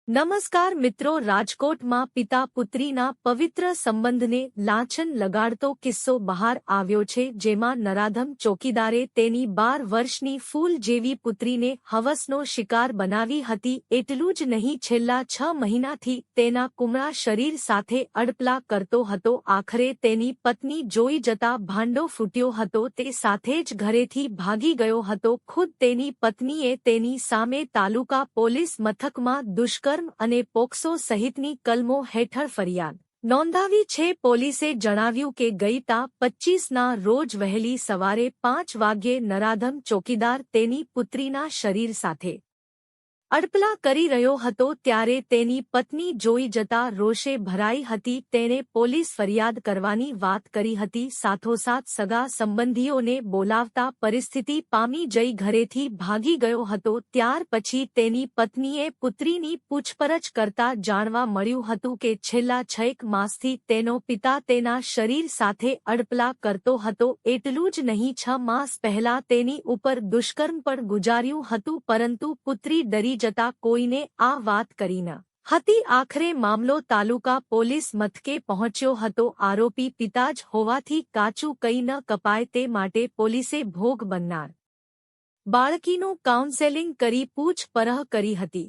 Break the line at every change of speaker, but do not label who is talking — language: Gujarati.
નમસ્કાર મિત્રો, રાજકોટમાં પિતા પુત્રીના પવિત્ર સંબંધને લાંછન લગાડતો કિસ્સો બહાર આવ્યો છે, જેમાં નરાધમ ચોકીદારે તેની 12 વર્ષની ફૂલ જેવી પુત્રીને હવસનો શિકાર બનાવી હતી। એટલું જ નહીં, છેલ્લા 6 મહિનાથી તેના કુમળા શરીર સાથે અડપલા કરતો હતો। આખરે તેની પત્ની જોઈ જતા ભાંડો ફૂટ્યો હતો। તે સાથે જ ઘરેથી ભાગી ગયો હતો। ખુદ તેની પત્નીએ તેની સામે તાલુકા પોલીસ મથકમાં દુષ્કર્મ અને પોક્સો સહિતની કલમો હેઠળ ફરિયાદ નોંધાવી છે। પોલીસે જણાવ્યું કે ગઈ તા 25ના રોજ વહેલી સવારે 5 વાગ્યે નરાધમ ચોકીદાર તેની પુત્રીના શરીર સાથે અડપલા કરી રહ્યો હતો, ત્યારે તેની પત્ની જોઈ જતા રોષે ભરાઈ હતી। તેણે પોલીસ ફરિયાદ કરવાની વાત કરી હતી। સાથોસાથ સગા સંબંધીઓને બોલાવતા પરિસ્થિતિ પામી જઈ ઘરેથી ભાગી ગયો હતો। ત્યાર પછી તેની પત્નીએ પુત્રીની પૂછપરછ કરતા જાણવા મળ્યું હતું કે છેલ્લા 6 માસથી તેનો પિતા તેના શરીર સાથે અડપલા કરતો હતો। એટલું જ નહીં, 6 માસ પહેલા તેની ઉપર દુષ્કર્મ પણ ગુજાર્યું હતું, પરંતુ પુત્રી ડરી જતા કોઈને આ વાત કરી ન હતી। આખરે મામલો તાલુકા પોલીસ મથકે પહોંચ્યો હતો। આરોપી પિતા જ હોવાથી કાચું કંઈ ન કપાય તે માટે પોલીસે ભોગ બનનાર બાળકીનું કાઉન્સેલિંગ કરી પૂછપરછ કરી હતી।